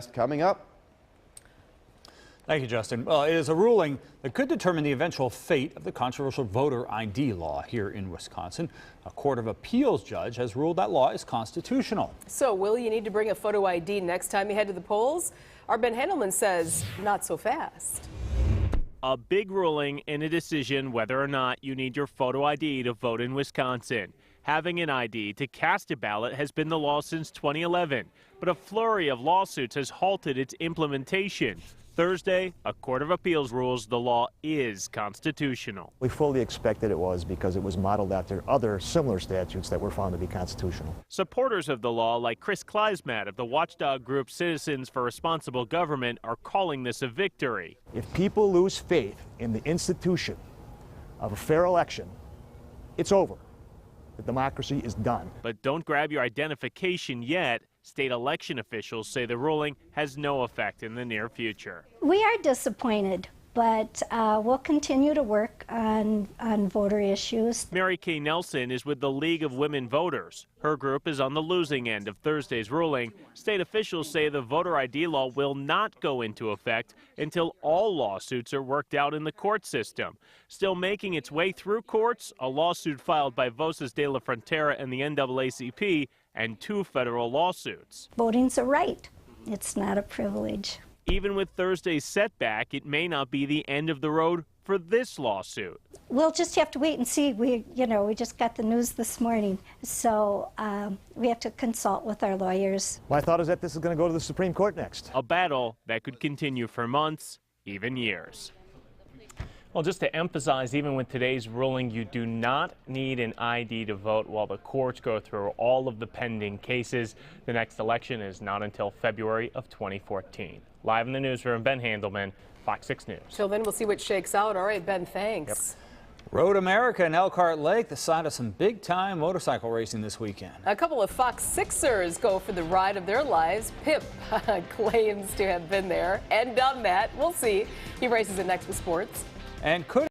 Coming up. Thank you, Justin. Well, it is a ruling that could determine the eventual fate of the controversial voter ID law here in Wisconsin. A Court of Appeals judge has ruled that law is constitutional. So will you need to bring a photo ID next time you head to the polls? Our Ben Handelman says not so fast. A big ruling in a decision whether or not you need your photo ID to vote in Wisconsin. Having an ID to cast a ballot has been the law since 2011, but a flurry of lawsuits has halted its implementation. Thursday, a Court of Appeals rules the law is constitutional. We fully expected it was because it was modeled after other similar statutes that were found to be constitutional. Supporters of the law, like Chris Kleismat of the watchdog group Citizens for Responsible Government, are calling this a victory. If people lose faith in the institution of a fair election, it's over. The democracy is done. But don't grab your identification yet. State election officials say the ruling has no effect in the near future. We are disappointed, but we'll continue to work on voter issues. Mary Kay Nelson is with the League of Women Voters. Her group is on the losing end of Thursday's ruling. State officials say the voter ID law will not go into effect until all lawsuits are worked out in the court system. Still making its way through courts, a lawsuit filed by Voces de la Frontera and the NAACP, and 2 federal lawsuits. Voting's a right. It's not a privilege. Even with Thursday's setback, it may not be the end of the road for this lawsuit. We'll just have to wait and see. We just got the news this morning, so we have to consult with our lawyers. My thought is that this is going to go to the Supreme Court next. A battle that could continue for months, even years. Well, just to emphasize, even with today's ruling, you do not need an ID to vote while the courts go through all of the pending cases. The next election is not until February of 2014. Live in the newsroom, Ben Handelman, Fox 6 News. Till then, we'll see what shakes out. All right, Ben, thanks. Yep. Road America and Elkhart Lake, the site of some big-time motorcycle racing this weekend. A couple of Fox Sixers go for the ride of their lives. Pip claims to have been there and done that. We'll see. He races it next with sports. And could